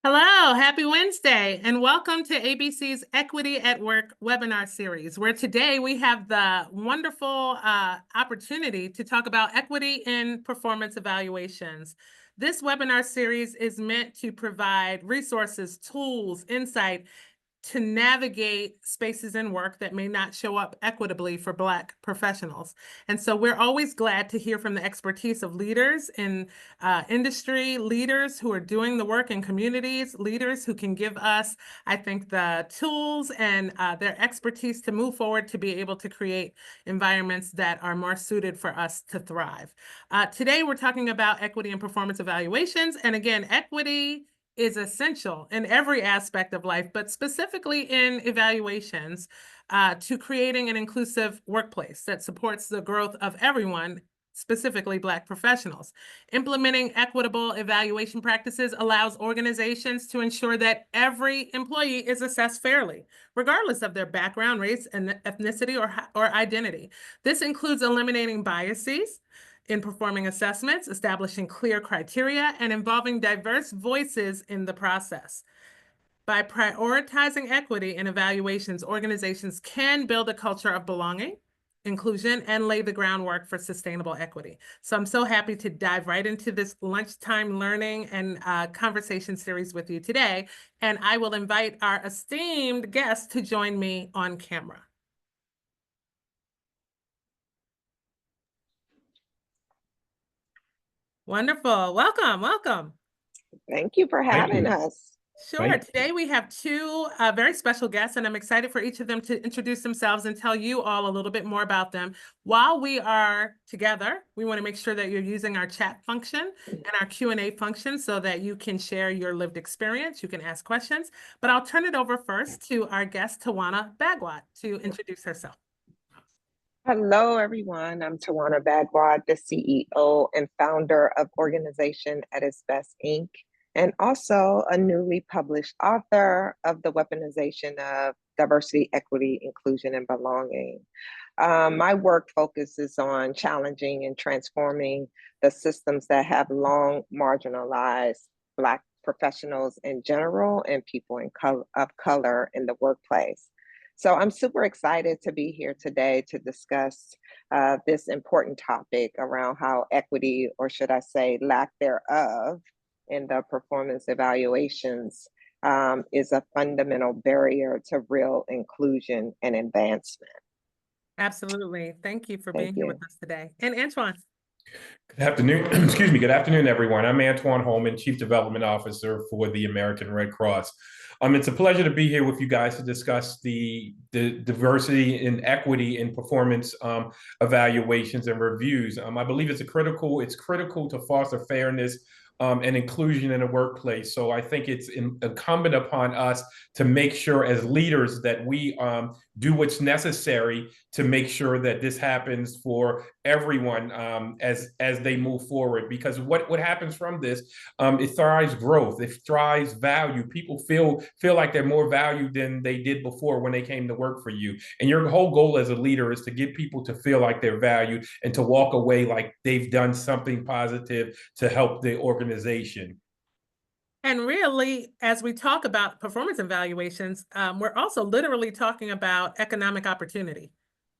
Hello, happy Wednesday, and welcome to ABC's Equity at Work webinar series, where today we have the wonderful opportunity to talk about equity in performance evaluations. This webinar series is meant to provide resources, tools, insight, to navigate spaces in work that may not show up equitably for Black professionals. And so we're always glad to hear from the expertise of leaders in industry, leaders who are doing the work in communities, leaders who can give us, I think, the tools and their expertise to move forward to be able to create environments that are more suited for us to thrive. Today, we're talking about equity and performance evaluations. And again, equity is essential in every aspect of life, but specifically in evaluations, to creating an inclusive workplace that supports the growth of everyone, specifically Black professionals. Implementing equitable evaluation practices allows organizations to ensure that every employee is assessed fairly, regardless of their background, race, and ethnicity or identity. This includes eliminating biases in performing assessments, establishing clear criteria, and involving diverse voices in the process. By prioritizing equity in evaluations, organizations can build a culture of belonging, inclusion, and lay the groundwork for sustainable equity. So I'm so happy to dive right into this lunchtime learning and conversation series with you today. And I will invite our esteemed guests to join me on camera. Wonderful. Welcome, welcome. Thank you for Thank having you. us. Sure. Today we have two very special guests, and I'm excited for each of them to introduce themselves and tell you all a little bit more about them. While we are together, we want to make sure that you're using our chat function and our Q&A function so that you can share your lived experience. You can ask questions, but I'll turn it over first to our guest, Tawana Bagwat, to introduce herself. Hello, everyone. I'm Tawana Bagwad, the CEO and founder of Organization at Its Best, Inc., and also a newly published author of The Weaponization of Diversity, Equity, Inclusion, and Belonging. My work focuses on challenging and transforming the systems that have long marginalized Black professionals in general and people of color in the workplace. So I'm super excited to be here today to discuss this important topic around how equity, or should I say lack thereof, in the performance evaluations is a fundamental barrier to real inclusion and advancement. Absolutely. Thank you for Thank being here you. with us today. And Antoine. Good afternoon. Excuse me. Good afternoon, everyone. I'm Antoine Holman, Chief Development Officer for the American Red Cross. It's a pleasure to be here with you guys to discuss the diversity and equity in performance evaluations and reviews. I believe it's critical to foster fairness and inclusion in the workplace. So I think it's incumbent upon us to make sure as leaders that we do what's necessary to make sure that this happens for everyone as they move forward. Because what happens from this, it thrives growth, it thrives value. People feel like they're more valued than they did before when they came to work for you. And your whole goal as a leader is to get people to feel like they're valued and to walk away like they've done something positive to help the organization. And really, as we talk about performance evaluations, we're also literally talking about economic opportunity.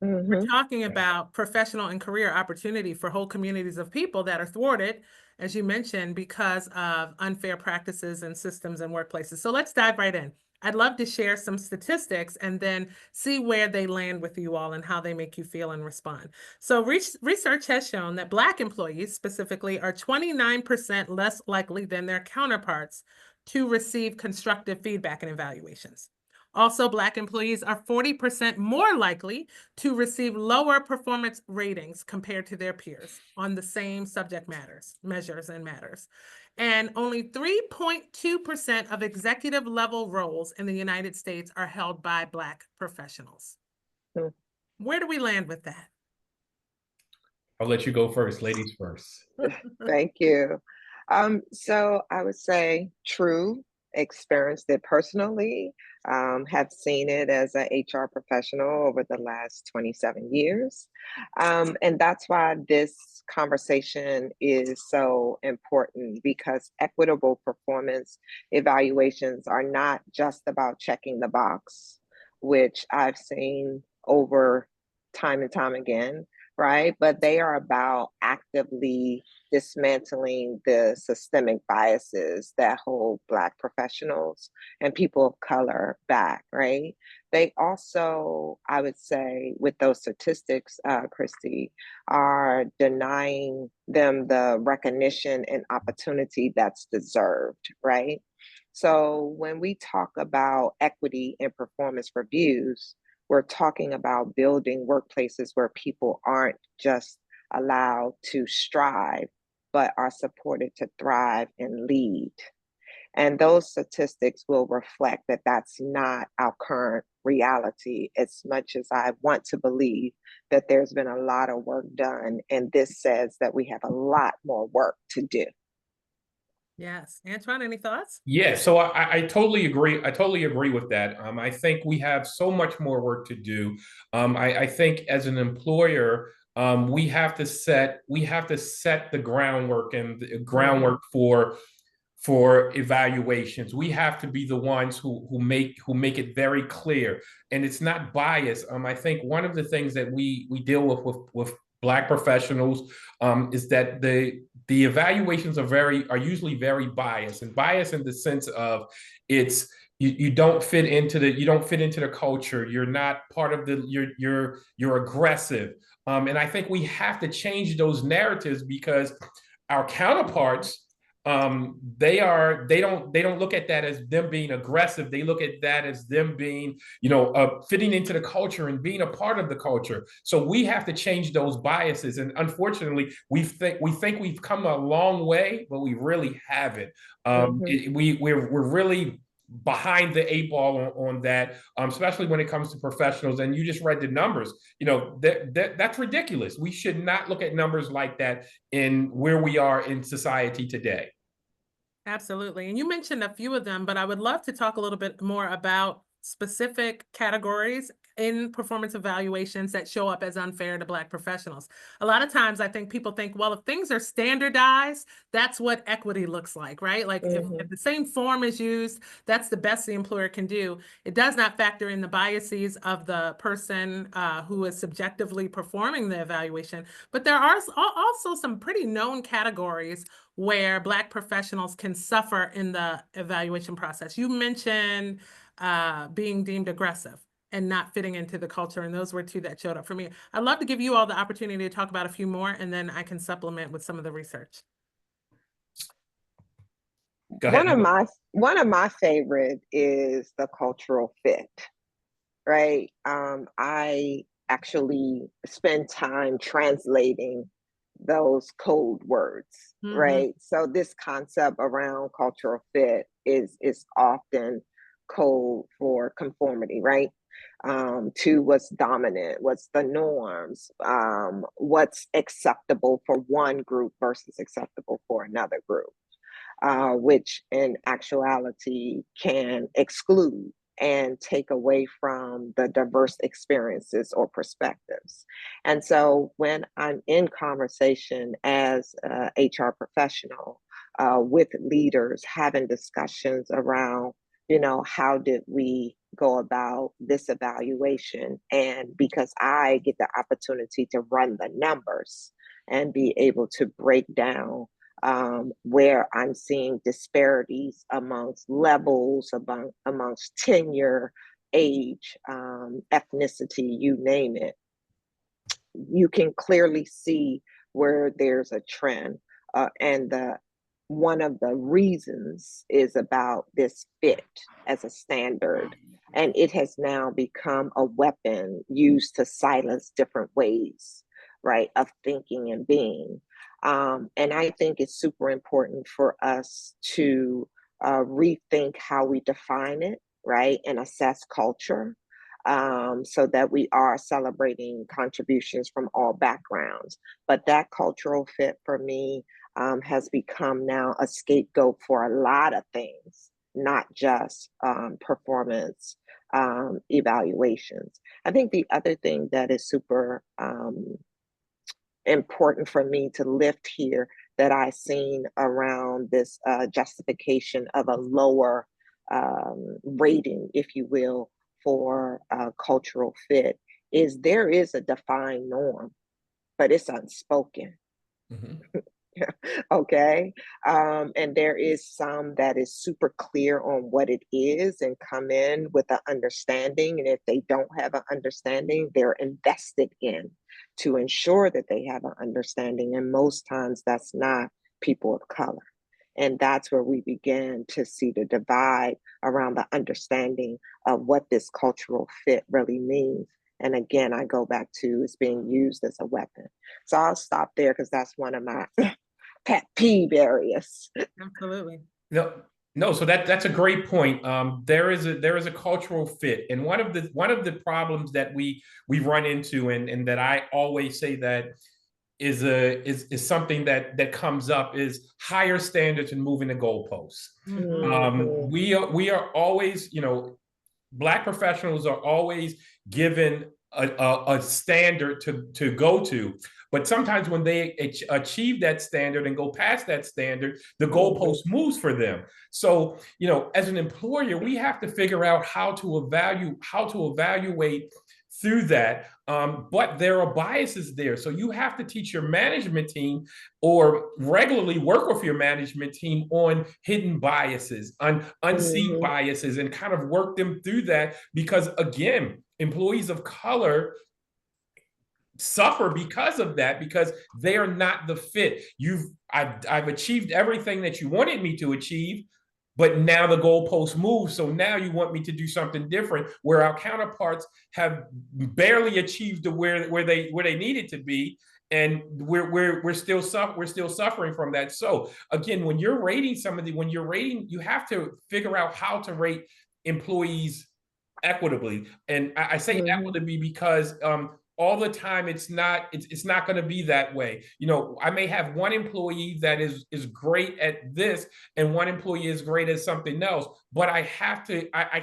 We're talking about professional and career opportunity for whole communities of people that are thwarted, as you mentioned, because of unfair practices and systems and workplaces. So let's dive right in. I'd love to share some statistics and then see where they land with you all and how they make you feel and respond. So research has shown that Black employees specifically are 29% less likely than their counterparts to receive constructive feedback and evaluations. Also, Black employees are 40% more likely to receive lower performance ratings compared to their peers on the same subject measures and matters. And only 3.2% of executive level roles in the United States are held by Black professionals. Where do we land with that? I'll let you go first, ladies first. Thank you. So I would say true. experienced it personally, have seen it as an HR professional over the last 27 years. And that's why this conversation is so important, because equitable performance evaluations are not just about checking the box, which I've seen over time and time again, right? But they are about actively dismantling the systemic biases that hold Black professionals and people of color back, right? They also, I would say, with those statistics, Christy, are denying them the recognition and opportunity that's deserved, right? So when we talk about equity in performance reviews, we're talking about building workplaces where people aren't just allowed to strive, but are supported to thrive and lead. And those statistics will reflect that that's not our current reality, as much as I want to believe that there's been a lot of work done. And this says that we have a lot more work to do. Yes. Antoine, any thoughts? Yeah, so I totally agree. I totally agree with that. I think we have so much more work to do. I think as an employer, we have to set the groundwork and the groundwork for evaluations. We have to be the ones who make it very clear, and it's not biased. I think one of the things that we deal with Black professionals is that the evaluations are usually very biased, and biased in the sense of it's you don't fit into the culture. You're not part of you're aggressive, and I think we have to change those narratives, because our counterparts, they don't look at that as them being aggressive. They look at that as them being, fitting into the culture and being a part of the culture. So we have to change those biases, and unfortunately we think we've come a long way, but we really haven't. We're really behind the eight ball on that, especially when it comes to professionals. And you just read the numbers. That's ridiculous. We should not look at numbers like that in where we are in society today. Absolutely. And you mentioned a few of them, but I would love to talk a little bit more about specific categories in performance evaluations that show up as unfair to Black professionals. A lot of times I think people think, well, if things are standardized, that's what equity looks like, right? Like if the same form is used, that's the best the employer can do. It does not factor in the biases of the person who is subjectively performing the evaluation. But there are also some pretty known categories where Black professionals can suffer in the evaluation process. You mentioned being deemed aggressive and not fitting into the culture, and those were two that showed up for me. I'd love to give you all the opportunity to talk about a few more, and then I can supplement with some of the research. Go ahead. One of my favorite is the cultural fit, right? I actually spend time translating those code words, right? So this concept around cultural fit is often code for conformity, right? To what's dominant, what's the norms, what's acceptable for one group versus acceptable for another group, which in actuality can exclude and take away from the diverse experiences or perspectives. And so when I'm in conversation as a HR professional with leaders, having discussions around, how did we go about this evaluation? And because I get the opportunity to run the numbers and be able to break down where I'm seeing disparities amongst levels, amongst tenure, age, ethnicity, you name it, you can clearly see where there's a trend. And one of the reasons is about this fit as a standard. And it has now become a weapon used to silence different ways, right, of thinking and being. And I think it's super important for us to rethink how we define it, right, and assess culture, so that we are celebrating contributions from all backgrounds. But that cultural fit for me has become now a scapegoat for a lot of things not just performance evaluations. I think the other thing that is super important for me to lift here that I seen around this justification of a lower rating, if you will, for cultural fit is there is a defined norm, but it's unspoken. Mm-hmm. Okay. And there is some that is super clear on what it is and come in with an understanding. And if they don't have an understanding, they're invested in to ensure that they have an understanding. And most times that's not people of color. And that's where we begin to see the divide around the understanding of what this cultural fit really means. And again, I go back to it's being used as a weapon. So I'll stop there because that's one of my pet peeve areas. Absolutely. No, so that's a great point. There is a cultural fit, and one of the problems that we run into, and that I always say that is something that comes up is higher standards and moving the goalposts. Mhm. We are always, Black professionals are always given a standard to go to. But sometimes when they achieve that standard and go past that standard, the goalpost moves for them. So, as an employer, we have to figure out how to evaluate through that. But there are biases there. So you have to teach your management team or regularly work with your management team on hidden biases, on unseen biases, and kind of work them through that. Because again, employees of color suffer because of that, because they are not the fit. I've achieved everything that you wanted me to achieve, but now the goalpost moves. So now you want me to do something different, where our counterparts have barely achieved where they needed to be, and we're still suffering from that. So again, when you're rating you have to figure out how to rate employees equitably. And I say equitably because all the time it's not going to be that way. I may have one employee that is great at this and one employee is great at something else, but I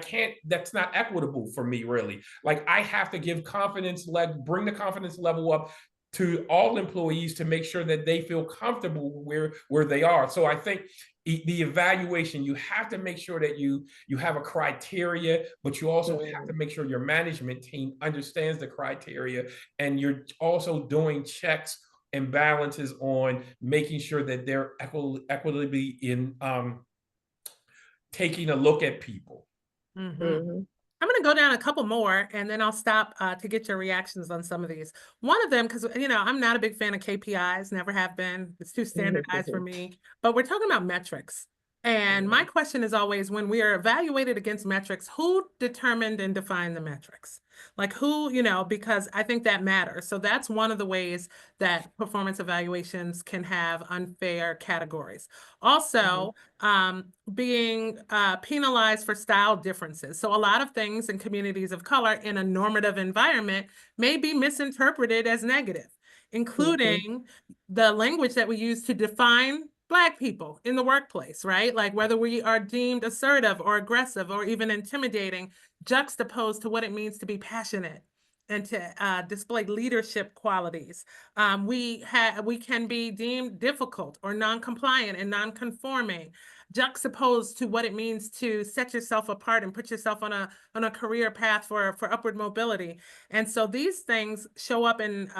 can't, that's not equitable for me, really. Like, I have to bring the confidence level up to all employees to make sure that they feel comfortable where they are. So I think the evaluation, you have to make sure that you have a criteria, but you also have to make sure your management team understands the criteria, and you're also doing checks and balances on making sure that they're equitably in taking a look at people. I'm going to go down a couple more and then I'll stop to get your reactions on some of these. One of them, because, I'm not a big fan of KPIs, never have been. It's too standardized for me. But we're talking about metrics. And my question is always, when we are evaluated against metrics, who determined and defined the metrics? Like who, because I think that matters. So that's one of the ways that performance evaluations can have unfair categories. Also, being penalized for style differences. So a lot of things in communities of color in a normative environment may be misinterpreted as negative, including the language that we use to define Black people in the workplace, right? Like whether we are deemed assertive or aggressive or even intimidating, juxtaposed to what it means to be passionate and to display leadership qualities. We can be deemed difficult or non-compliant and non-conforming, juxtaposed to what it means to set yourself apart and put yourself on a career path for upward mobility. And so these things show up in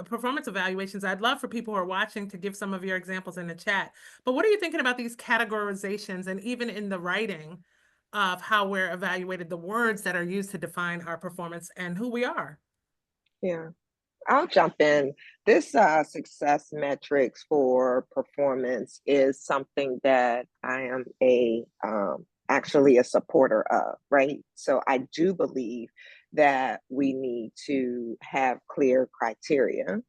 performance evaluations. I'd love for people who are watching to give some of your examples in the chat. But what are you thinking about these categorizations, and even in the writing of how we're evaluated, the words that are used to define our performance and who we are? Yeah, I'll jump in. This success metrics for performance is something that I am actually a supporter of, right? So I do believe that we need to have clear criteria.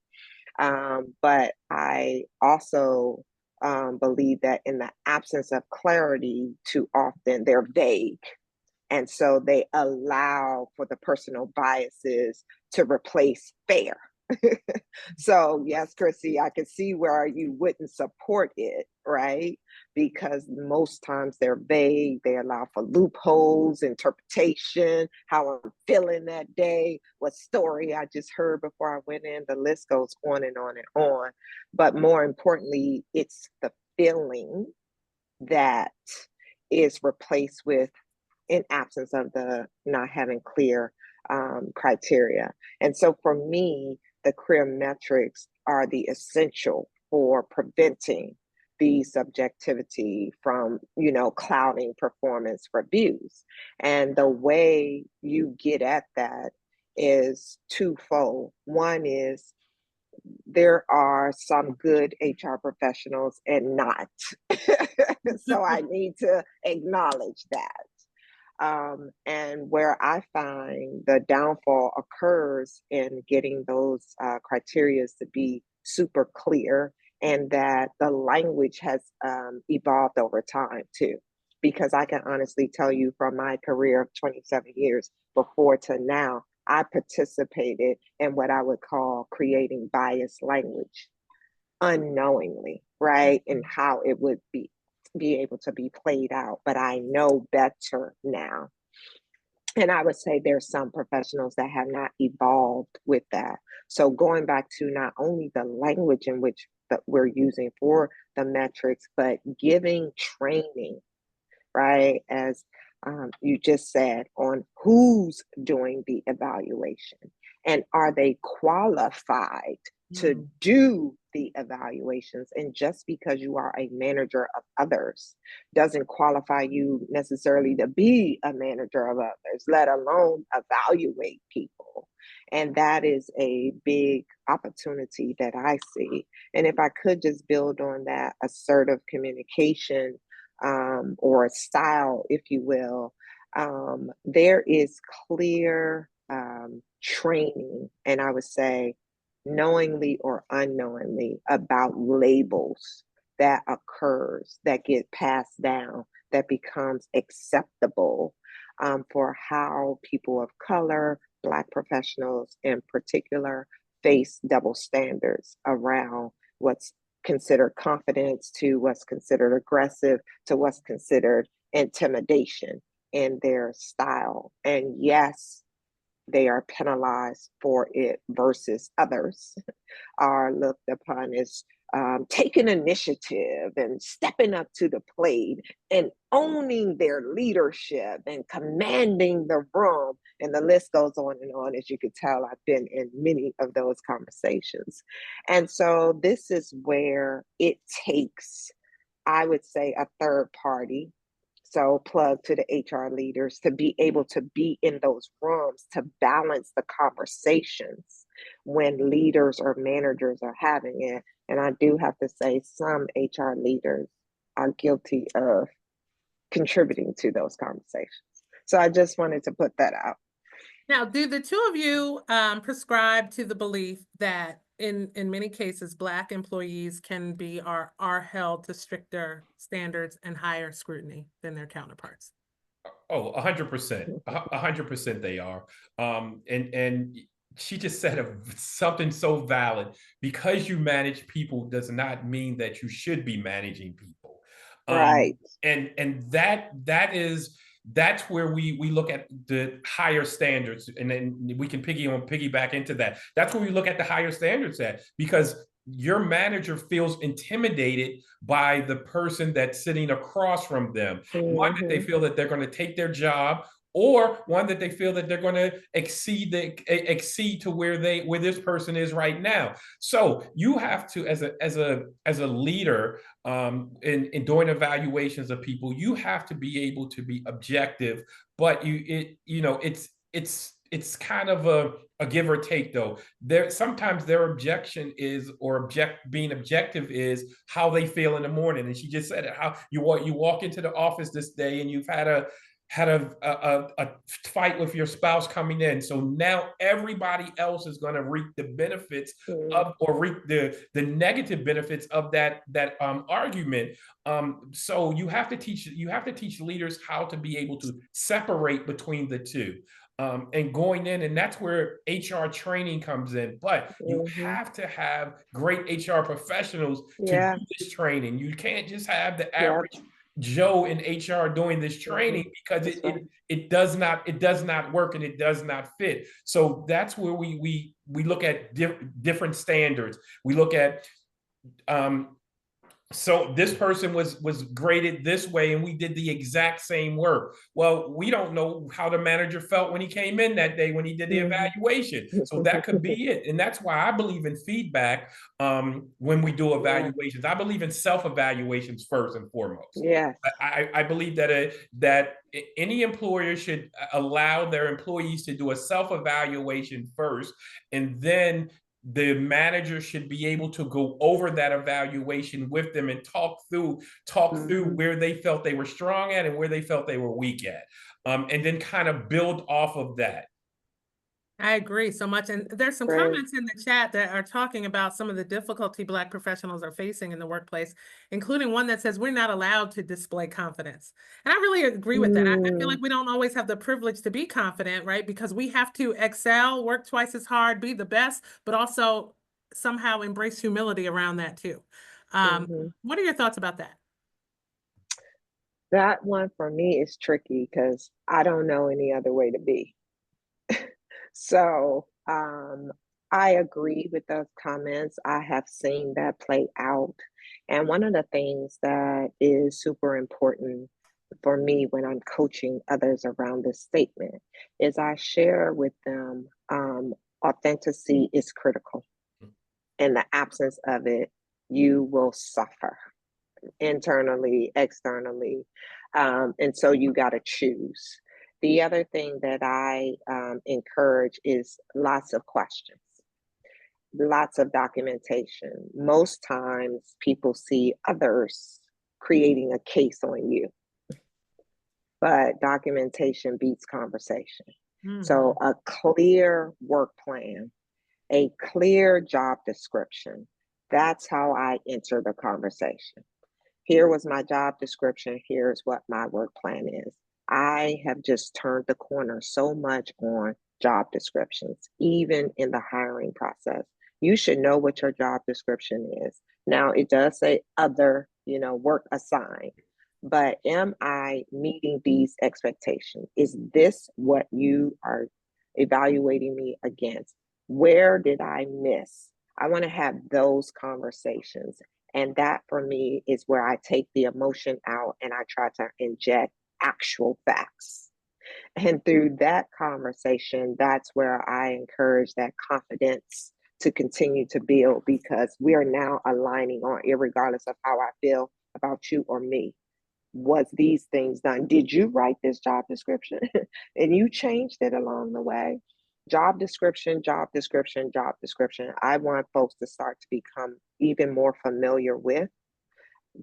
But I also believe that in the absence of clarity, too often they're vague. And so they allow for the personal biases to replace fair. So yes, Chrissy, I can see where you wouldn't support it, right? Because most times they're vague, they allow for loopholes, interpretation, how I'm feeling that day, what story I just heard before I went in. The list goes on and on and on. But more importantly, it's the feeling that is replaced with, in absence of the not having clear criteria. And so for me, the career metrics are the essential for preventing the subjectivity from, clouding performance reviews. And the way you get at that is twofold. One is there are some good HR professionals and not. So I need to acknowledge that. And where I find the downfall occurs in getting those criteria to be super clear, and that the language has evolved over time too. Because I can honestly tell you from my career of 27 years before to now, I participated in what I would call creating biased language unknowingly, right? And how it would be able to be played out, but I know better now. And I would say there's some professionals that have not evolved with that. So going back to not only the language in which that we're using for the metrics, but giving training, right? As you just said, on who's doing the evaluation and are they qualified to do the evaluations. And just because you are a manager of others doesn't qualify you necessarily to be a manager of others, let alone evaluate people. And that is a big opportunity that I see. And if I could just build on that assertive communication, or a style, if you will, there is clear training, and I would say knowingly or unknowingly, about labels that occurs, that get passed down, that becomes acceptable for how people of color, Black professionals in particular, face double standards around what's considered confidence, to what's considered aggressive, to what's considered intimidation in their style. And yes, they are penalized for it versus others are looked upon as taking initiative and stepping up to the plate and owning their leadership and commanding the room. And the list goes on and on. As you could tell, I've been in many of those conversations. And so this is where it takes, I would say, a third party, so plug to the HR leaders, to be able to be in those rooms to balance the conversations when leaders or managers are having it. And I do have to say, some HR leaders are guilty of contributing to those conversations. So I just wanted to put that out. Now, do the two of you prescribe to the belief that in many cases, Black employees can be are held to stricter standards and higher scrutiny than their counterparts? Oh, 100%, 100% they are. And she just said something so valid. Because you manage people does not mean that you should be managing people. Right. And that's where we look at the higher standards, and then we can piggyback into that. That's where we look at the higher standards at, because your manager feels intimidated by the person that's sitting across from them. One, that they feel that they're going to take their job, or one that they feel that they're going to exceed to where this person is right now. So you have to, as a leader, in doing evaluations of people, you have to be able to be objective, but it's kind of a give or take, though. Sometimes their objection is, or being objective is, how they feel in the morning. And she just said it, how you walk into the office this day and you've had a fight with your spouse coming in. So now everybody else is going to reap the benefits of, or reap the negative benefits of that argument. So you have to teach leaders how to be able to separate between the two. and going in, and that's where HR training comes in. But you Mhm. have to have great HR professionals to do Yeah. this training. You can't just have the Yep. average Joe in HR doing this training, Mhm. because That's right. it does not work, and it does not fit. So that's where we look at different standards. We look at so this person was graded this way, and we did the exact same work. Well, we don't know how the manager felt when he came in that day when he did the Mhm. evaluation. So that could be it. And that's why I believe in feedback when we do Yeah. evaluations. I believe in self-evaluations first and foremost. Yes. I believe that any employer should allow their employees to do a self-evaluation first, and then the manager should be able to go over that evaluation with them and talk through Mhm. where they felt they were strong at and where they felt they were weak at, and then kind of build off of that. I agree so much. And there's some Great. comments in the chat that are talking about some of the difficulty Black professionals are facing in the workplace, including one that says we're not allowed to display confidence. And I really agree with that. I feel Mm. like we don't always have the privilege to be confident, right? Because we have to excel, work twice as hard, be the best, but also somehow embrace humility around that too. Mhm. What are your thoughts about that? That one for me is tricky because I don't know any other way to be. So, I agree with those comments. I have seen that play out. And one of the things that is super important for me when I'm coaching others around this statement is I share with them authenticity is critical. In the absence of it, you will suffer internally, externally. And so you got to choose. The other thing that I encourage is lots of questions, lots of documentation. Most times people see others creating a case on you, but documentation beats conversation. So Mhm. a clear work plan, a clear job description. That's how I enter the conversation. Here was my job description. Here's what my work plan is. I have just turned the corner so much on job descriptions, even in the hiring process. You should know what your job description is. Now, it does say other, work assigned, but am I meeting these expectations? Is this what you are evaluating me against? Where did I miss? I want to have those conversations. And that for me is where I take the emotion out and I try to inject actual facts. And through that conversation, that's where I encourage that confidence to continue to build because we are now aligning on, regardless of how I feel about you or me. Was these things done? Did you write this job description and you changed it along the way? Job description, job description, job description. I want folks to start to become even more familiar with.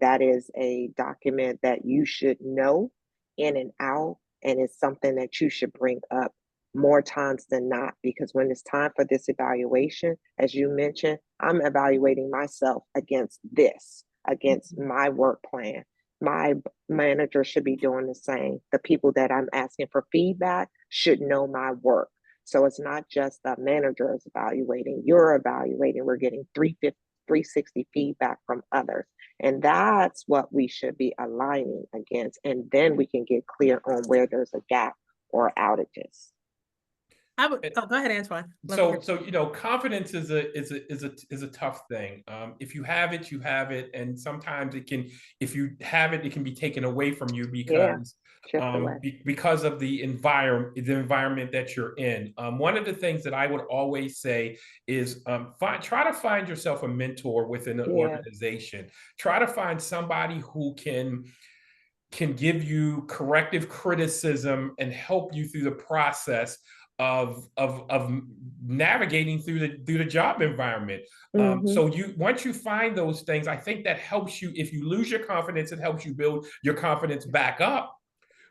That is a document that you should know in and out, and it's something that you should bring up more times than not. Because when it's time for this evaluation, as you mentioned, I'm evaluating myself against this, against my work plan. My manager should be doing the same. The people that I'm asking for feedback should know my work. So it's not just the manager is evaluating, you're evaluating. We're getting 360 feedback from others. And that's what we should be aligning against. And then we can get clear on where there's a gap or outages. Go ahead, Antoine. Confidence is a tough thing. If you have it, you have it, and sometimes if you have it, it can be taken away from you Yeah, chipped away. because of the environment that you're in. One of the things that I would always say is try to find yourself a mentor within an Yeah. organization. Try to find somebody who can give you corrective criticism and help you through the process of navigating through the job environment. Mm-hmm. So once you find those things, I think that helps you. If you lose your confidence, it helps you build your confidence back up.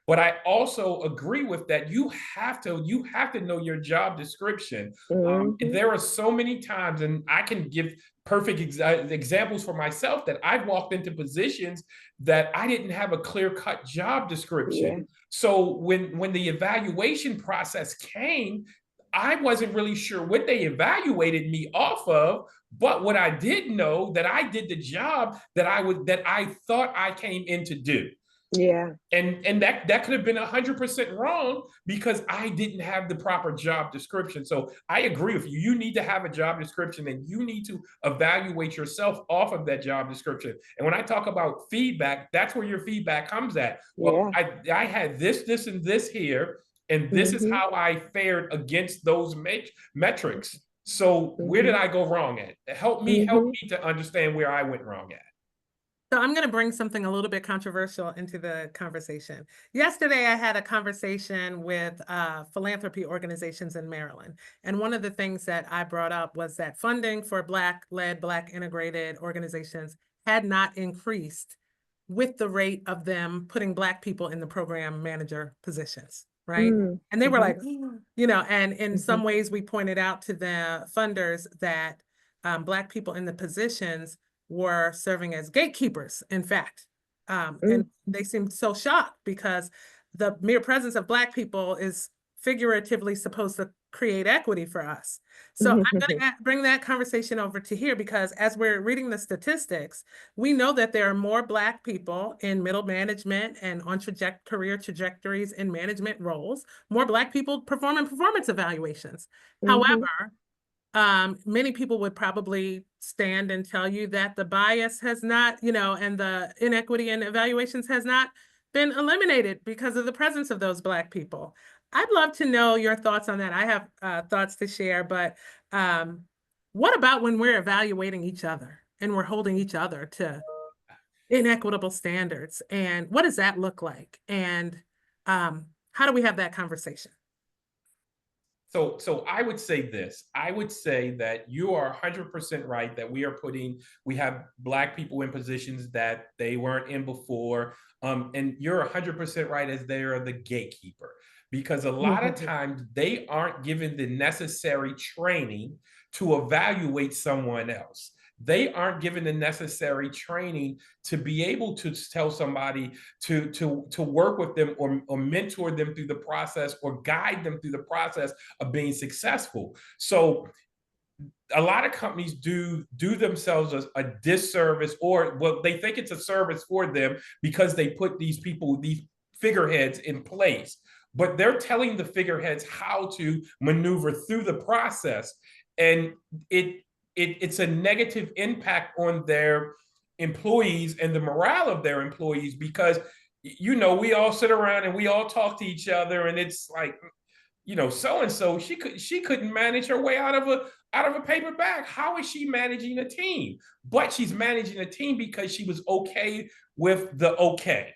But I also agree with that. You have to know your job description. Mhm. There are so many times, and I can give perfect examples for myself that I've walked into positions that I didn't have a clear-cut job Yeah. description. So when the evaluation process came, I wasn't really sure what they evaluated me off of, but what I did know that I did the job that I thought I came in to do. Yeah. And that could have been 100% wrong because I didn't have the proper job description. So I agree with you. You need to have a job description, and you need to evaluate yourself off of that job description. And when I talk about feedback, that's where your feedback comes at. Well, Yeah. I had this, and this here, and this is Mhm. how I fared against those metrics. So where did Mhm. I go wrong at? Help me Mhm. to understand where I went wrong at. So I'm going to bring something a little bit controversial into the conversation. Yesterday, I had a conversation with philanthropy organizations in Maryland. And one of the things that I brought up was that funding for Black-led, Black integrated organizations had not increased with the rate of them putting Black people in the program manager positions, right? Mm. And they were Mhm. like, you know, and in some Mhm. ways we pointed out to the funders that Black people in the positions were serving as gatekeepers, in fact. And Mm. they seemed so shocked because the mere presence of Black people is figuratively supposed to create equity for us. So I'm going to bring that conversation over to here because as we're reading the statistics, we know that there are more Black people in middle management and on career trajectories in management roles, more Black people performing performance evaluations. Mhm. However, many people would probably stand and tell you that the bias has not, you know, and the inequity in evaluations has not been eliminated because of the presence of those Black people. I'd love to know your thoughts on that. I have thoughts to share, but what about when we're evaluating each other and we're holding each other to inequitable standards? And what does that look like? And how do we have that conversation? So I would say this. I would say that you are 100% right that we have Black people in positions that they weren't in before. And you're 100% right as they are the gatekeeper because a lot of times they aren't given the necessary training to evaluate someone else. They aren't given the necessary training to be able to tell somebody to work with them or mentor them through the process or guide them through the process of being successful. So a lot of companies do themselves a disservice, or well, they think it's a service for them because they put these figureheads in place, but they're telling the figureheads how to maneuver through the process, and it's a negative impact on their employees and the morale of their employees because we all sit around and we all talk to each other, and it's like, so and so she couldn't manage her way out of a paper bag. How is she managing a team? But she's managing a team because she was okay with the okay.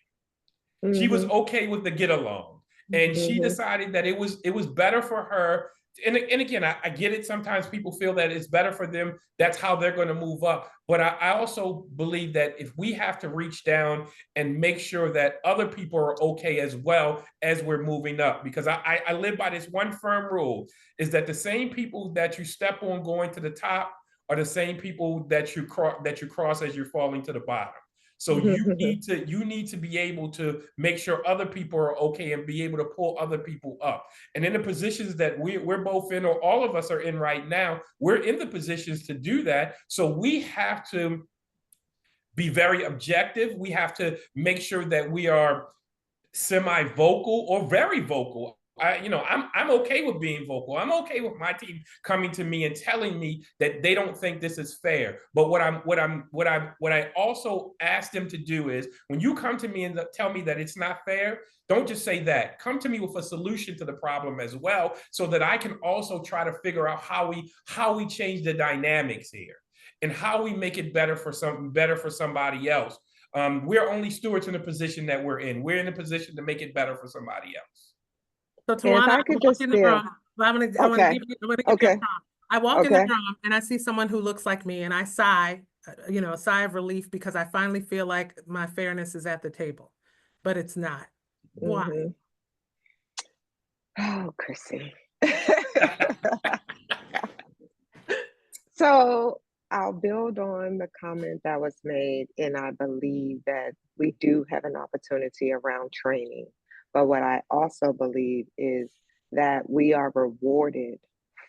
She was Mhm. okay with the get along, and she Mhm. decided that it was better for her. And again, I get it. Sometimes people feel that it's better for them. That's how they're going to move up. But I also believe that if we have to reach down and make sure that other people are okay as well as we're moving up, because I live by this one firm rule: is that the same people that you step on going to the top are the same people that you cross as you're falling to the bottom. So you need to be able to make sure other people are okay and be able to pull other people up. And in the positions that we're both in, or all of us are in right now, we're in the positions to do that. So we have to be very objective. We have to make sure that we are semi-vocal or very vocal. I'm okay with being vocal. I'm okay with my team coming to me and telling me that they don't think this is fair. But what I also ask them to do is, when you come to me and tell me that it's not fair, don't just say that. Come to me with a solution to the problem as well, so that I can also try to figure out how we change the dynamics here and how we make it better for somebody else. We're only stewards in the position that we're in. We're in a position to make it better for somebody else. So And if Tawana, I I could walk just in the feel, room. I want to okay, give you, I want to give you a okay, prompt. I walk in the okay. room and I see someone who looks like me and I sigh, you know, a sigh of relief because I finally feel like my fairness is at the table, but it's not. Why? Mhm. Oh, Chrissy. So I'll build on the comment that was made, and I believe that we do have an opportunity around training. But what I also believe is that we are rewarded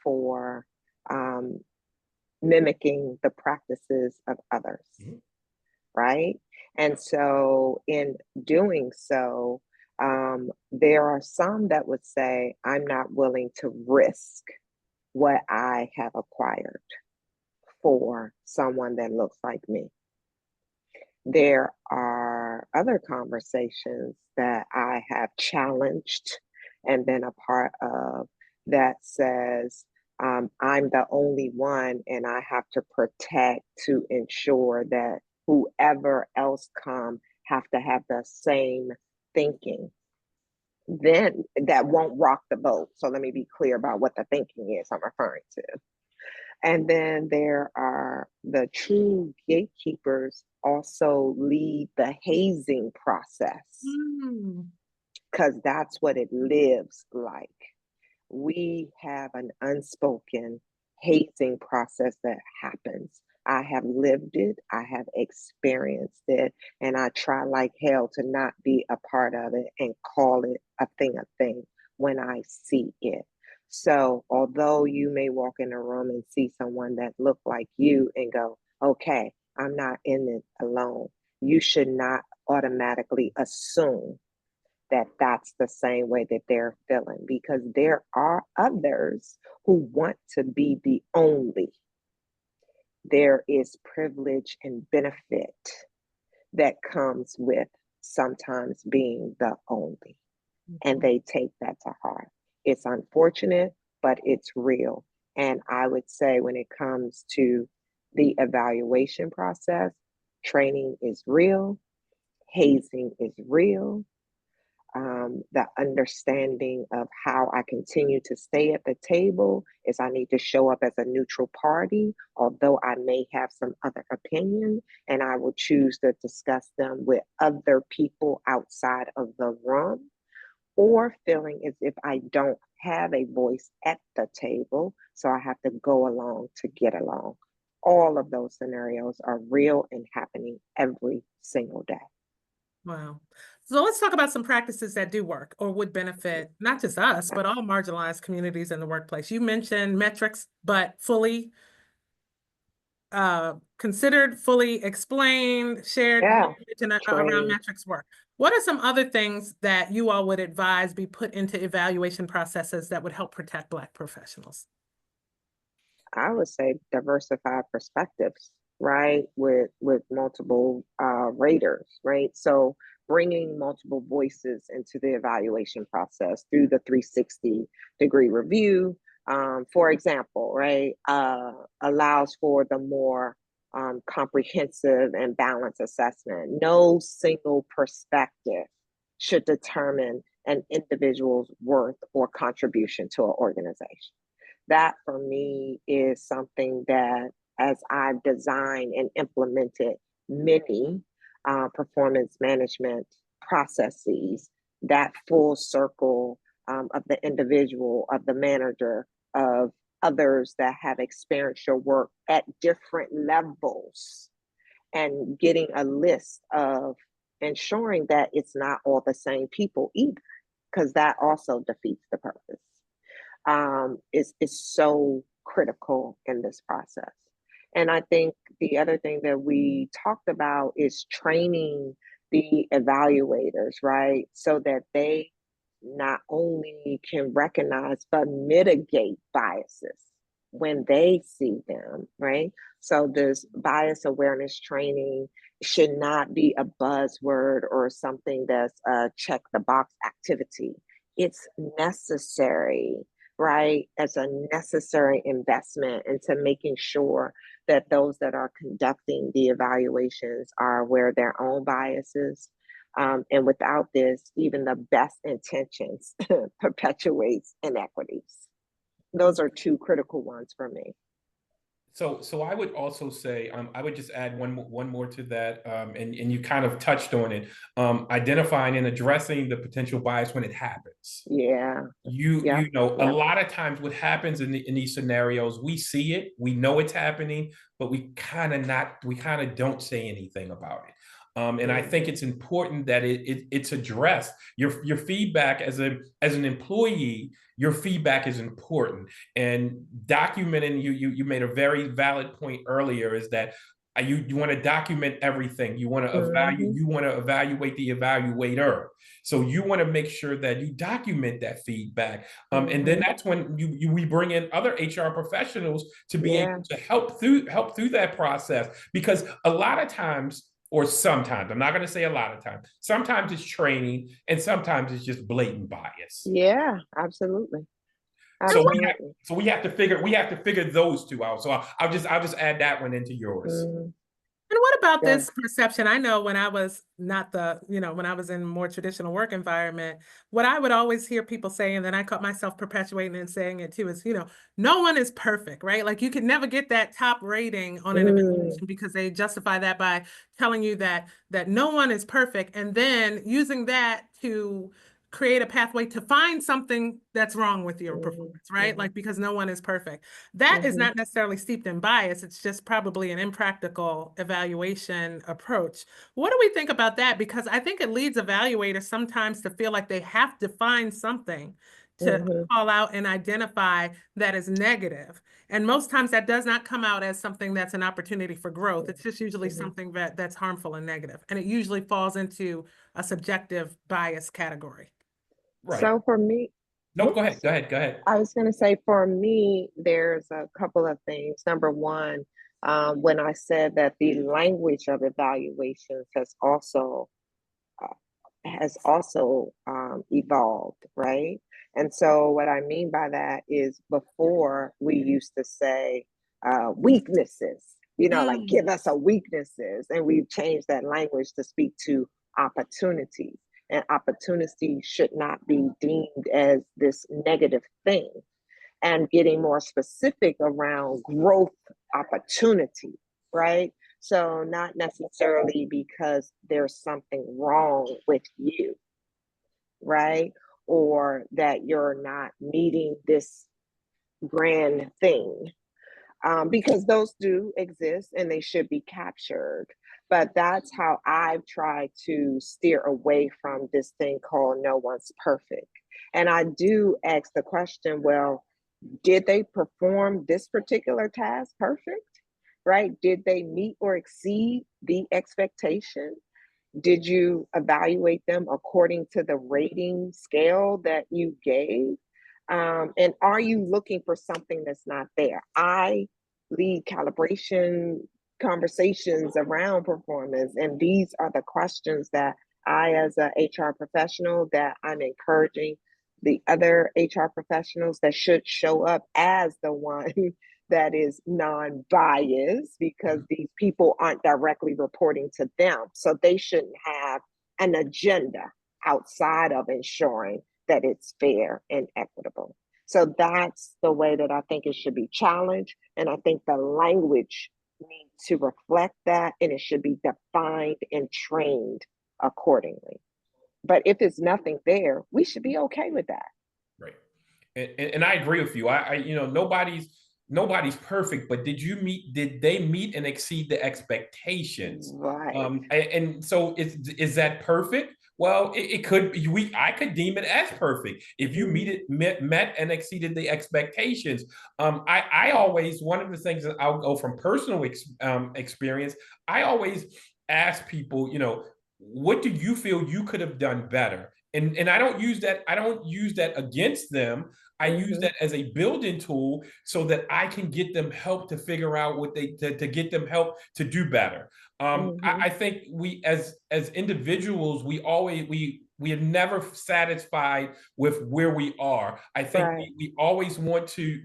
for um, mimicking the practices of others, Mhm. right? And so, in doing so, there are some that would say, I'm not willing to risk what I have acquired for someone that looks like me. There are other conversations that I have challenged and been a part of that says I'm the only one and I have to protect to ensure that whoever else come have to have the same thinking. Then that won't rock the boat. So let me be clear about what the thinking is I'm referring to. And then there are the true gatekeepers also lead the hazing process Mm. because that's what it lives like. We have an unspoken hazing process that happens. I have lived it, I have experienced it, and I try like hell to not be a part of it and call it a thing when I see it. So, although you may walk in a room and see someone that look like you and go, okay, I'm not in it alone, you should not automatically assume that that's the same way that they're feeling because there are others who want to be the only. There is privilege and benefit that comes with sometimes being the only, and they take that to heart. It's unfortunate, but it's real. And I would say when it comes to the evaluation process, training is real, hazing is real, the understanding of how I continue to stay at the table is I need to show up as a neutral party, although I may have some other opinion, and I will choose to discuss them with other people outside of the room, or feeling as if I don't have a voice at the table, so I have to go along to get along. All of those scenarios are real and happening every single day. Wow. So let's talk about some practices that do work or would benefit not just us, but all marginalized communities in the workplace. You mentioned metrics, but fully considered, fully explained, shared Yeah, around training. metrics work. What are some other things that you all would advise be put into evaluation processes that would help protect Black professionals? I would say diversified perspectives, right? With multiple raters, right? So bringing multiple voices into the evaluation process through the 360-degree review, for example, right, allows for the more comprehensive and balanced assessment. No single perspective should determine an individual's worth or contribution to an organization. That for me is something that, as I've designed and implemented many performance management processes, that full circle of the individual, of the manager, of others that have experienced your work at different levels, and getting a list of ensuring that it's not all the same people either, because that also defeats the purpose, is so critical in this process. And I think the other thing that we talked about is training the evaluators, right? So that they not only can recognize but mitigate biases when they see them, right? So this bias awareness training should not be a buzzword or something that's a check the box activity. It's necessary, right? As a necessary investment into making sure that those that are conducting the evaluations are aware of their own biases. And without this, even the best intentions perpetuates inequities. Those are two critical ones for me. So I would also say, I would just add one more to that, and you kind of touched on it, identifying and addressing the potential bias when it happens. Yeah. Yep. You know, a Yep. lot of times what happens in these scenarios, we see it, we know it's happening, but we kind of don't say anything about it. And I think Mhm. it's important that it's addressed. Your feedback as an employee, your feedback is important. And documenting, you made a very valid point earlier, is that you want to document everything. Mhm. You want to evaluate the evaluator. So you want to make sure that you document that feedback. And then Mhm. that's when we bring in other HR professionals to be able Yeah. to help through that process. Because a lot of times, or sometimes, I'm not going to say a lot of times, sometimes it's training and sometimes it's just blatant bias. Yeah. Absolutely. So Absolutely. we have to figure those two out. So I'll just add that one into yours. Mhm. And what about Yeah. this perception? I know when I was not the, when I was in more traditional work environment, what I would always hear people say, and then I caught myself perpetuating and saying it too, is, no one is perfect, right? Like you could never get that top rating on an Mm. evaluation because they justify that by telling you that no one is perfect, and then using that to create a pathway to find something that's wrong with your Mhm. performance, right? Mhm. Like because no one is perfect. That is Mhm. not necessarily steeped in bias. It's just probably an impractical evaluation approach. What do we think about that? Because I think it leads evaluators sometimes to feel like they have to find something to Mhm. call out and identify that is negative. And most times that does not come out as something that's an opportunity for growth. It's just usually Mhm. something that's harmful and negative. And it usually falls into a subjective bias category. Right. So for me, Nope, go ahead. oops, Go ahead. Go ahead. I was going to say for me, there's a couple of things. Number one, when I said that the language of evaluations uh, has also evolved, right? And so what I mean by that is before we used to say weaknesses, like give Mm. us a weaknesses, and we've changed that language to speak to opportunities. And opportunity should not be deemed as this negative thing, and getting more specific around growth opportunity, right? So, not necessarily because there's something wrong with you, right? Or that you're not meeting this grand thing, because those do exist and they should be captured. But that's how I've tried to steer away from this thing called no one's perfect. And I do ask the question, well, did they perform this particular task perfect? Right? Did they meet or exceed the expectation? Did you evaluate them according to the rating scale that you gave? And are you looking for something that's not there? I lead calibration conversations around performance, and these are the questions that I, as a HR professional, that I'm encouraging the other HR professionals that should show up as the one that is non-biased, because these people aren't directly reporting to them. So they shouldn't have an agenda outside of ensuring that it's fair and equitable. So that's the way that I think it should be challenged. And I think the language needs to reflect that, and it should be defined and trained accordingly. But if it's nothing there, we should be okay with that. Right. And I agree with you. Nobody's perfect, but did they meet and exceed the expectations? Right. And so is that perfect? Well, it could be, I could deem it as perfect if you Mhm. met and exceeded the expectations. I always, one of the things that I'll go from personal experience, I always ask people, what do you feel you could have done better? And I don't use that against them. I use Mhm. that as a building tool so that I can get them help to figure out to get them help to do better. Mhm. I think we as individuals, we are never satisfied with where we are. I think Right. we always want to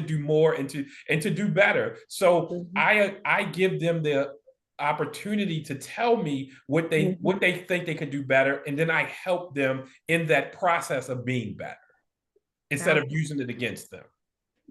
do more and to do better. So Mhm. I give them the opportunity to tell me Mhm. what they think they could do better, and then I help them in that process of being better instead Yeah. of using it against them.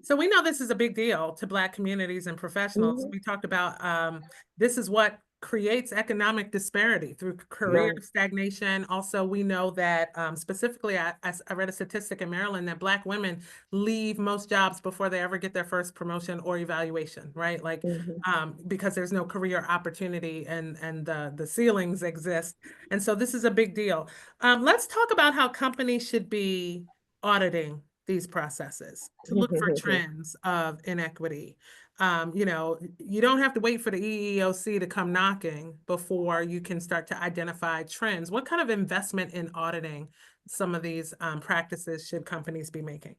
So we know this is a big deal to Black communities and professionals. Mhm. We talked about this is what creates economic disparity through career Right. stagnation. Also, we know that specifically, I read a statistic in Maryland that Black women leave most jobs before they ever get their first promotion or evaluation, right? Like Mhm. because there's no career opportunity and the ceilings exist. And so this is a big deal. Let's talk about how companies should be auditing these processes to look for trends of inequity. You know, you don't have to wait for the EEOC to come knocking before you can start to identify trends. What kind of investment in auditing some of these practices should companies be making?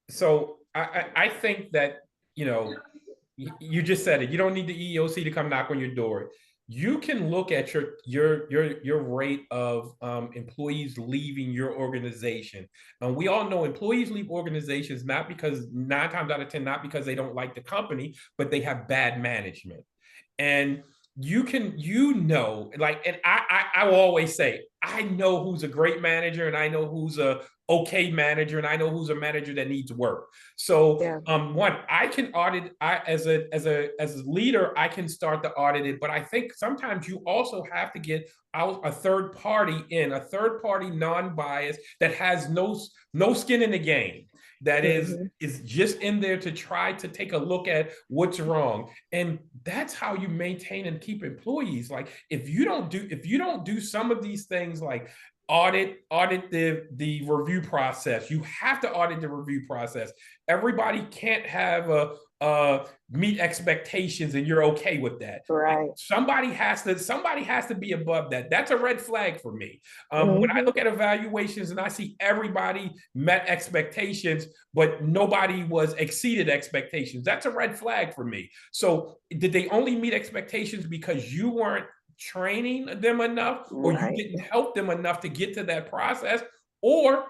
So I think that, you know, you just said it. You don't need the EEOC to come knock on your door. You can look at your rate of employees leaving your organization. And we all know employees leave organizations not because 9 times out of 10, not because they don't like the company, but they have bad management. And like, and I will always say, I know who's a great manager and I know who's a okay manager and I know who's a manager that needs work. So Yeah. one, I can audit. I as a leader, I can start to audit it. But I think sometimes you also have to get out a third party a third party non-biased that has no skin in the game. That Mhm. is just in there to try to take a look at what's wrong. And that's how you maintain and keep employees. Like if you don't do some of these things, like audit the review process. You have to audit the review process. Everybody can't have a meet expectations and you're okay with that. Right. Somebody has to be above that. That's a red flag for me. When I Mhm. look at evaluations and I see everybody met expectations, but nobody was exceeded expectations, that's a red flag for me. So did they only meet expectations because you weren't training them enough, or you Right. didn't help them enough to get to that process, or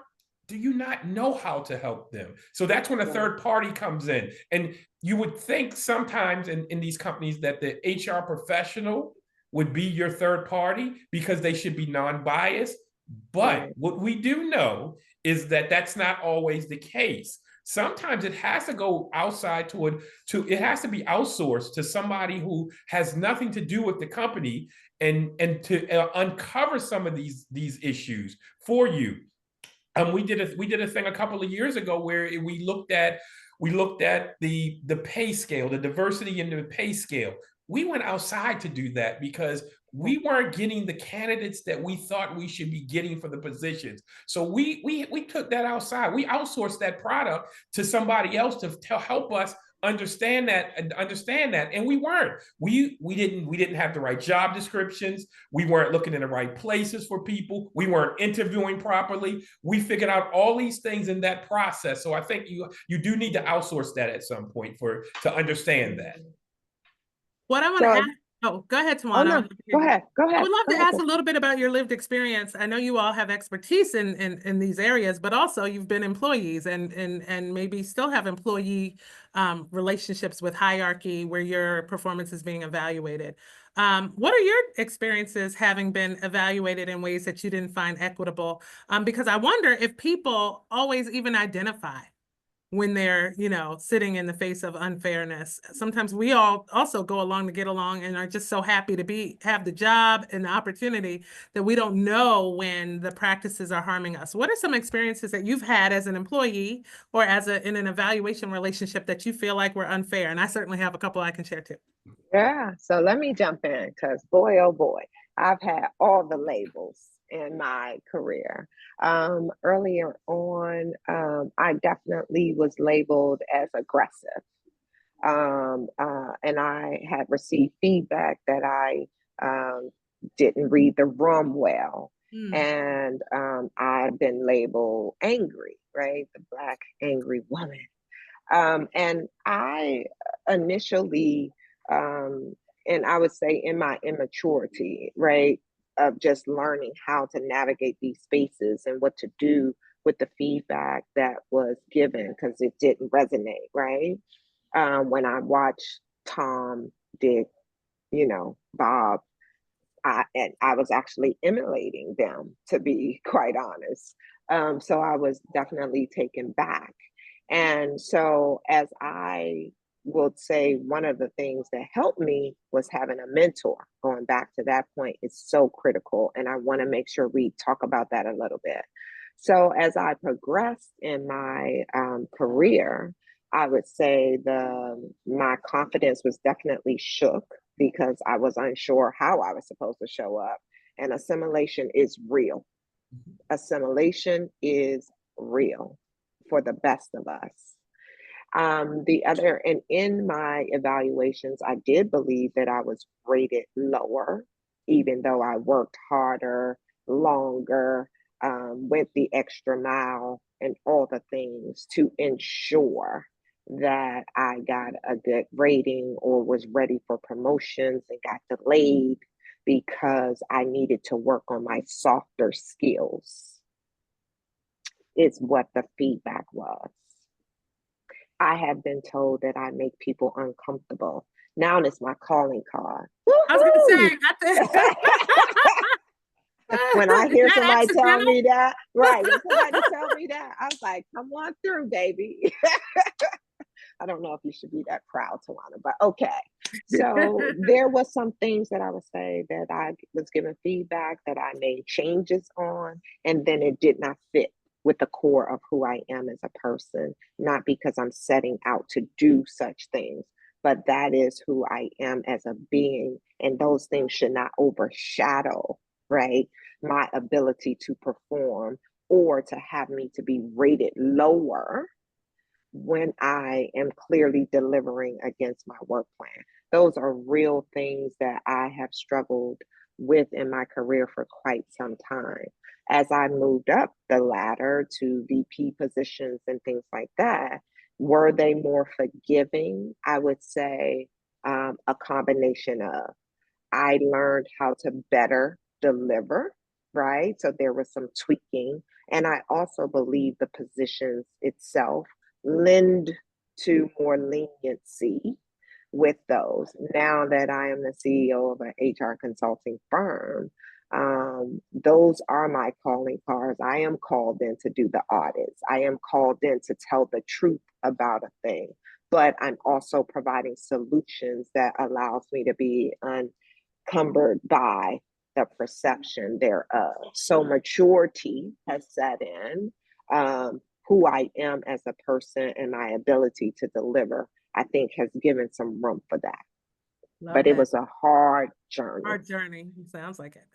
do you not know how to help them? So that's when a Right. third party comes in. And you would think sometimes in these companies that the HR professional would be your third party because they should be non-biased. But Right. what we do know is that that's not always the case. Sometimes it has to go outside it has to be outsourced to somebody who has nothing to do with the company and to uncover some of these issues for you. We did a thing a couple of years ago where we looked at the pay scale, the diversity in the pay scale. We went outside to do that because we weren't getting the candidates that we thought we should be getting for the positions. So we took that outside. We outsourced that product to somebody else to help us understand that, and we didn't have the right job descriptions. We weren't looking in the right places for people. We weren't interviewing properly. We figured out all these things in that process. So I think you do need to outsource that at some point to understand that. What I want to So, ask, oh, go ahead, oh Tawana. no, go ahead. Go I ahead. would love Go to ahead. ask a little bit about your lived experience. I know you all have expertise in these areas, but also you've been employees and maybe still have employee relationships with hierarchy where your performance is being evaluated. What are your experiences having been evaluated in ways that you didn't find equitable? Because I wonder if people always even identify when they're, you know, sitting in the face of unfairness. Sometimes we all also go along to get along and are just so happy to have the job and the opportunity that we don't know when the practices are harming us. What are some experiences that you've had as an employee or in an evaluation relationship that you feel like were unfair? And I certainly have a couple I can share too. Yeah, so let me jump in because boy, oh boy, I've had all the labels in my career. Earlier on, I definitely was labeled as aggressive. And I had received feedback that I didn't read the room well. Mm. And I've been labeled angry, right? The Black angry woman. And I initially, um, and I would say in my immaturity, right, of just learning how to navigate these spaces and what to do with the feedback that was given because it didn't resonate, right? When I watched Tom, Dick, Bob, and I was actually emulating them, to be quite honest. So I was definitely taken back. And so, as I would say, one of the things that helped me was having a mentor. Going back to that point is so critical. And I want to make sure we talk about that a little bit. So, as I progressed in my career, I would say my confidence was definitely shook because I was unsure how I was supposed to show up. And assimilation is real. Assimilation is real for the best of us. And in my evaluations, I did believe that I was rated lower, even though I worked harder, longer, went the extra mile, and all the things to ensure that I got a good rating or was ready for promotions and got delayed because I needed to work on my softer skills, is what the feedback was. I have been told that I make people uncomfortable. Now it's my calling card. I was gonna say, when I hear somebody tell accidental? me that, right? When somebody tell me that, I was like, "Come on through, baby." I don't know if you should be that proud, Tawana, but okay. So there was some things that I would say that I was given feedback that I made changes on, and then it did not fit with the core of who I am as a person, not because I'm setting out to do such things, but that is who I am as a being. And those things should not overshadow, right, my ability to perform or to have me to be rated lower when I am clearly delivering against my work plan. Those are real things that I have struggled with in my career for quite some time. As I moved up the ladder to VP positions and things like that, were they more forgiving? I would say a combination of I learned how to better deliver, right? So there was some tweaking. And I also believe the positions itself lend to more leniency with those. Now that I am the CEO of an HR consulting firm, those are my calling cards. I am called in to do the audits. I am called in to tell the truth about a thing, but I'm also providing solutions that allows me to be unencumbered by the perception thereof. So maturity has set in. Who I am as a person and my ability to deliver, I think has given some room for that. But it was a hard journey. Hard journey. Sounds like it.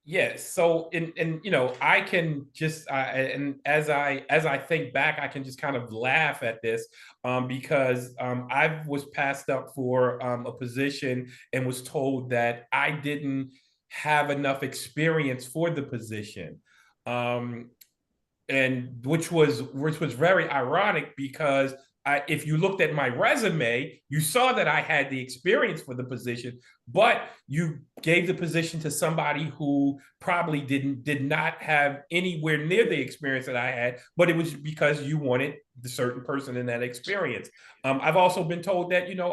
Yes. So, and you know, I can just, and as I think back, I can just kind of laugh at this, because I was passed up for a position and was told that I didn't have enough experience for the position. And which was very ironic because if you looked at my resume, you saw that I had the experience for the position, but you gave the position to somebody who probably did not have anywhere near the experience that I had, but it was because you wanted the certain person in that experience. I've also been told that, you know,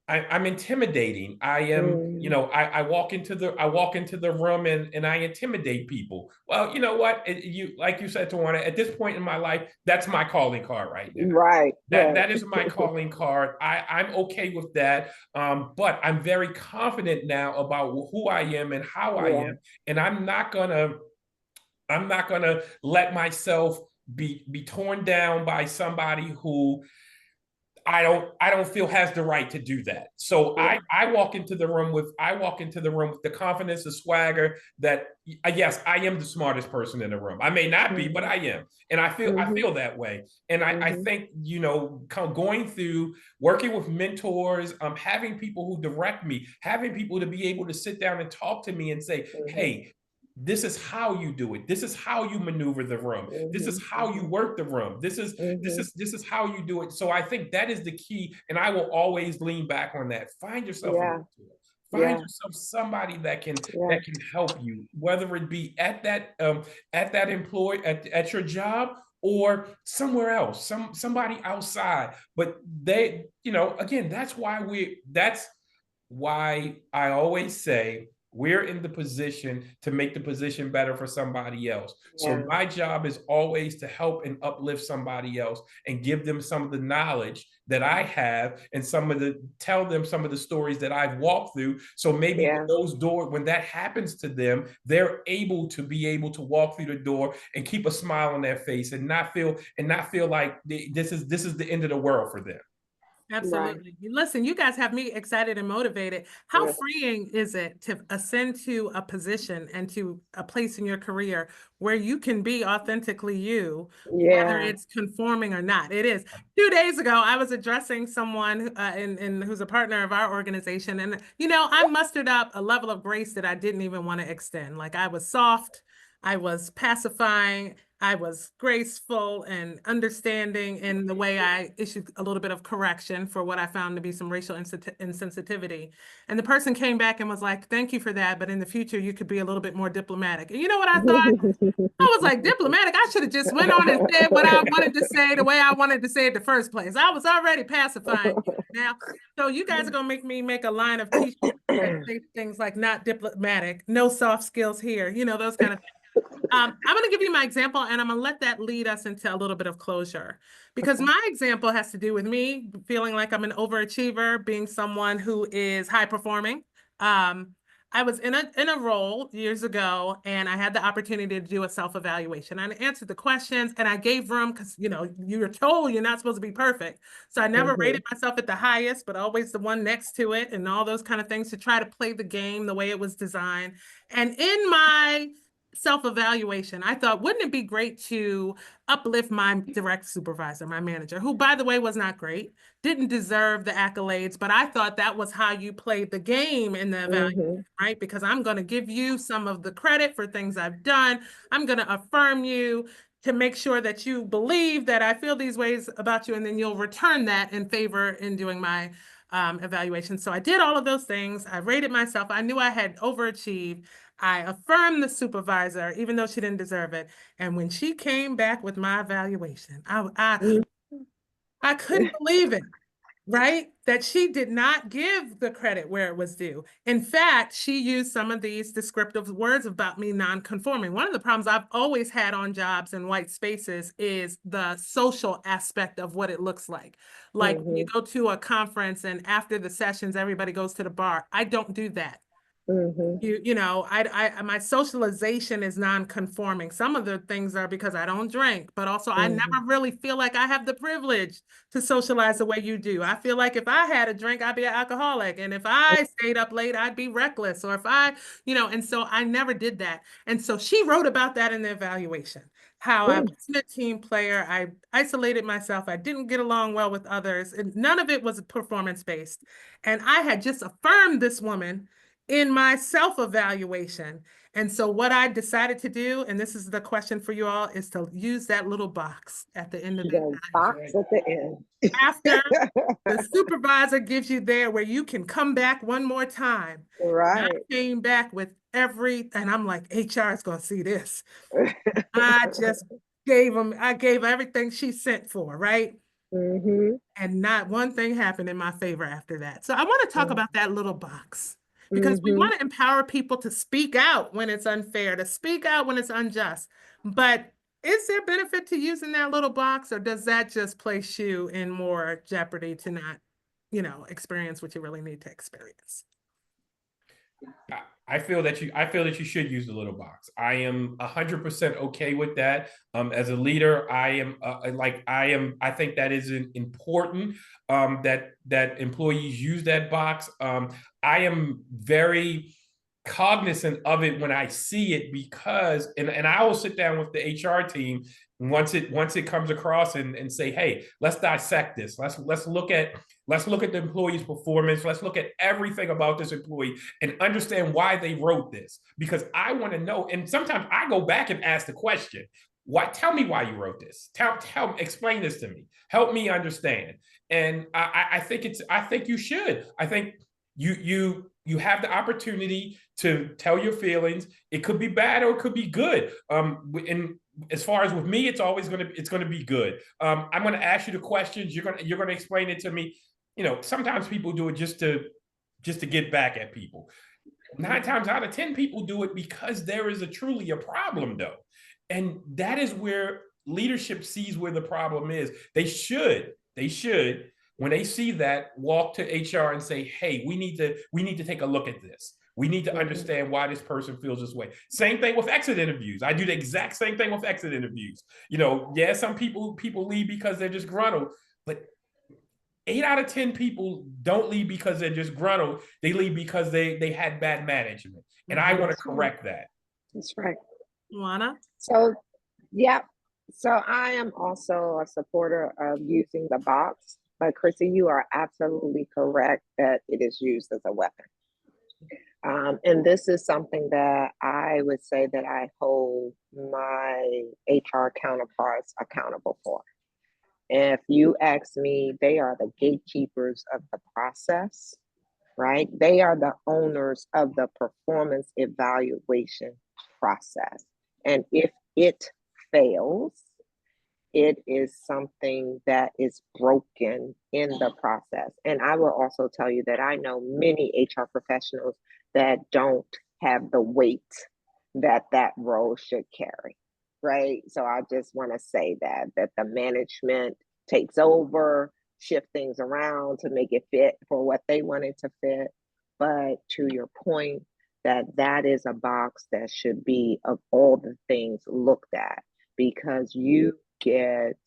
I'm intimidating. I am, you know, I walk into the room and I intimidate people. Well, you know what? Like you said, Tawana, at this point in my life, that's my calling card right now. Right. That is my calling card. I'm okay with that. But I'm very confident now about who I am and how I am. And I'm not gonna let myself be torn down by somebody who I don't feel has the right to do that. So I walk into the room with the confidence, the swagger that yes, I am the smartest person in the room. I may not be, but I am. And I feel that way. And I think, you know, going through working with mentors, having people who direct me, having people to be able to sit down and talk to me and say, hey, this is how you do it. This is how you maneuver the room. This is how you work the room. This is how you do it. So I think that is the key, and I will always lean back on that. Find yourself a mentor. Find yourself somebody that can help you, whether it be at that at your job or somewhere else, somebody outside. But they, you know, again, that's why I always say we're in the position to make the position better for somebody else. So Yeah. my job is always to help and uplift somebody else and give them some of the knowledge that I have and tell them some of the stories that I've walked through. So maybe Yeah. when that happens to them, they're able to walk through the door and keep a smile on their face and not feel like this is the end of the world for them. Absolutely. Listen, you guys have me excited and motivated. How Yeah. freeing is it to ascend to a position and to a place in your career where you can be authentically you, whether Yeah. it's conforming or not? It is. 2 days ago, I was addressing someone who's a partner of our organization, and I mustered up a level of grace that I didn't even want to extend. Like, I was soft, I was pacifying, I was graceful and understanding in the way I issued a little bit of correction for what I found to be some racial insensitivity. And the person came back and was like, "Thank you for that, but in the future, you could be a little bit more diplomatic." And you know what I thought? I was like, diplomatic? I should have just went on and said what I wanted to say the way I wanted to say it the first place. I was already pacifying you now. So you guys are going to make me make a line of t-shirts that say things like "not diplomatic," "no soft skills here," those kind of things. I'm going to give you my example, and I'm going to let that lead us into a little bit of closure, because my example has to do with me feeling like I'm an overachiever, being someone who is high performing. I was in a role years ago, and I had the opportunity to do a self-evaluation. I answered the questions, and I gave room because you're told you're not supposed to be perfect. So I never rated myself at the highest, but always the one next to it, and all those kind of things to try to play the game the way it was designed. And in my self-evaluation, I thought, wouldn't it be great to uplift my direct supervisor, my manager, who, by the way, was not great, didn't deserve the accolades, but I thought that was how you played the game in the evaluation, right? Because I'm going to give you some of the credit for things I've done. I'm going to affirm you to make sure that you believe that I feel these ways about you, and then you'll return that in favor in doing my evaluation. So I did all of those things. I rated myself. I knew I had overachieved. I affirmed the supervisor, even though she didn't deserve it. And when she came back with my evaluation, I couldn't believe it, right? That she did not give the credit where it was due. In fact, she used some of these descriptive words about me non-conforming. One of the problems I've always had on jobs in white spaces is the social aspect of what it looks like. Like when you go to a conference and after the sessions, everybody goes to the bar. I don't do that. My socialization is non-conforming. Some of the things are because I don't drink, but also I never really feel like I have the privilege to socialize the way you do. I feel like if I had a drink, I'd be an alcoholic. And if I stayed up late, I'd be reckless. Or if and so I never did that. And so she wrote about that in the evaluation, how I wasn't a team player. I isolated myself. I didn't get along well with others. And none of it was performance-based. And I had just affirmed this woman in my self-evaluation. And so what I decided to do, and this is the question for you all, is to use that little box at the end of the box at the end. After the supervisor gives you there where you can come back one more time. Right. I came back with and I'm like, HR is going to see this. I just I gave everything she sent for, right? And not one thing happened in my favor after that. So I want to talk about that little box. Because we want to empower people to speak out when it's unfair, to speak out when it's unjust. But is there benefit to using that little box, or does that just place you in more jeopardy to not, experience what you really need to experience? I feel that you should use the little box. I am 100% okay with that. As a leader, I think that is important that employees use that box. I am very cognizant of it when I see it, because and I will sit down with the HR team once it comes across and say, hey, let's dissect this. Let's look at the employee's performance. Let's look at everything about this employee and understand why they wrote this, because I want to know. And sometimes I go back and ask the question, tell me why you wrote this. Explain this to me. Help me understand. And I think you should. I think you have the opportunity to tell your feelings. It could be bad or it could be good. And as far as with me, it's going to be good. I'm going to ask you the questions. You're going to explain it to me. Sometimes people do it just to get back at people. 9 times out of 10 people do it because there is truly a problem, though. And that is where leadership sees where the problem is. They should, when they see that, walk to HR and say, hey, we need to take a look at this. We need to understand why this person feels this way. Same thing with exit interviews. I do the exact same thing with exit interviews. Yeah, some people leave because they're just gruntled, but 8 out of 10 people don't leave because they're just gruntled. They leave because they had bad management. And I want to correct that. That's right. Juana? So, yeah. So I am also a supporter of using the box, but Chrissy, you are absolutely correct that it is used as a weapon. And this is something that I would say that I hold my HR counterparts accountable for. If you ask me, they are the gatekeepers of the process, right? They are the owners of the performance evaluation process. And if it fails, it is something that is broken in the process. And I will also tell you that I know many HR professionals that don't have the weight that that role should carry, right? So I just want to say that the management takes over, shift things around to make it fit for what they want it to fit. But to your point, that is a box that should be of all the things looked at, because you get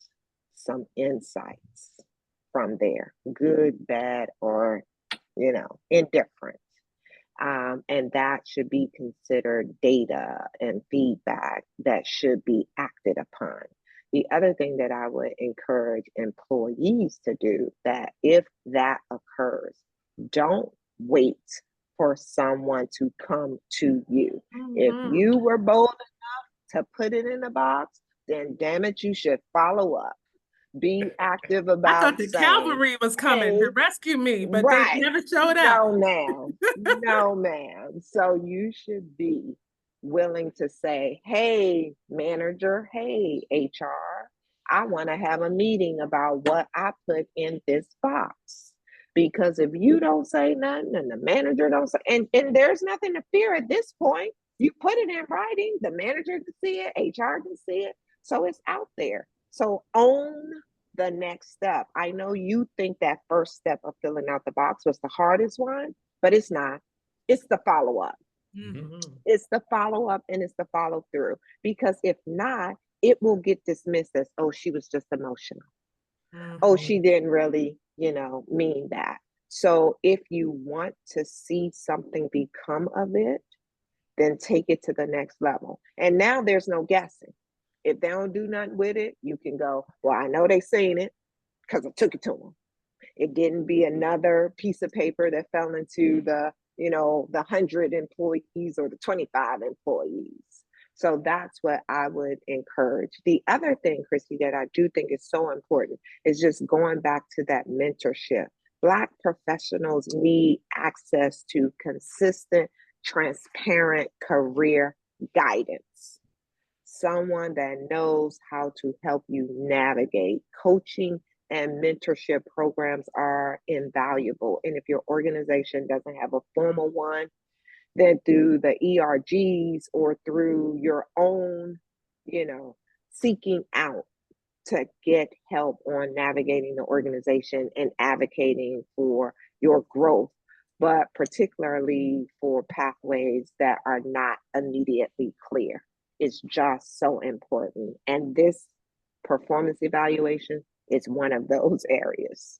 some insights from there, good, bad, or, indifferent. And that should be considered data and feedback that should be acted upon. The other thing that I would encourage employees to do, that if that occurs, don't wait for someone to come to you. If you were bold enough to put it in the box, then damn it, you should follow up. Be active about I thought the cavalry was coming to rescue me, but they never showed up. No, ma'am. No, ma'am. So you should be willing to say, hey, manager, hey, HR, I want to have a meeting about what I put in this box. Because if you don't say nothing and the manager don't say, and there's nothing to fear at this point, you put it in writing, the manager can see it, HR can see it, so it's out there. So own the next step. I know you think that first step of filling out the box was the hardest one, but it's not. It's the follow-up. It's the follow-up and it's the follow-through. Because if not, it will get dismissed as, oh, she was just emotional. Oh, she didn't really, mean that. So if you want to see something become of it, then take it to the next level. And now there's no guessing. If they don't do nothing with it, you can go, well, I know they seen it because I took it to them. It didn't be another piece of paper that fell into the 100 employees or the 25 employees. So that's what I would encourage. The other thing, Christy, that I do think is so important is just going back to that mentorship. Black professionals need access to consistent, transparent career guidance. Someone that knows how to help you navigate. Coaching and mentorship programs are invaluable. And if your organization doesn't have a formal one, then through the ERGs or through your own, seeking out to get help on navigating the organization and advocating for your growth, but particularly for pathways that are not immediately clear. Is just so important. And this performance evaluation is one of those areas.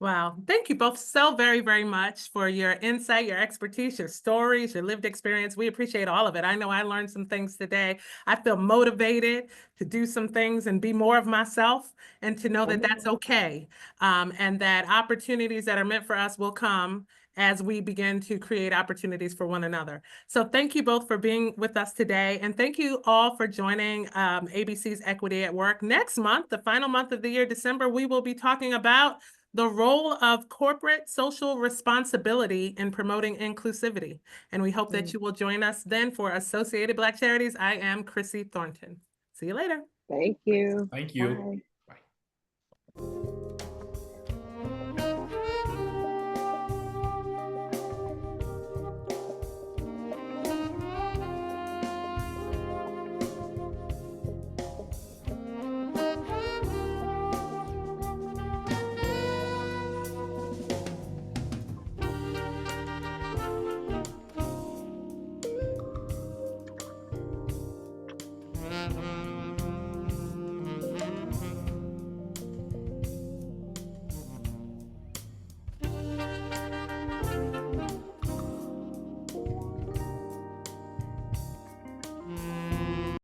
Wow. Thank you both so very, very much for your insight, your expertise, your stories, your lived experience. We appreciate all of it. I know I learned some things today. I feel motivated to do some things and be more of myself, and to know that that's okay. And that opportunities that are meant for us will come as we begin to create opportunities for one another. So thank you both for being with us today. And thank you all for joining ABC's Equity at Work. Next month, the final month of the year, December, we will be talking about the role of corporate social responsibility in promoting inclusivity. And we hope that you will join us then. For Associated Black Charities, I am Chrissy Thornton. See you later. Thank you. Thank you. Bye. Bye.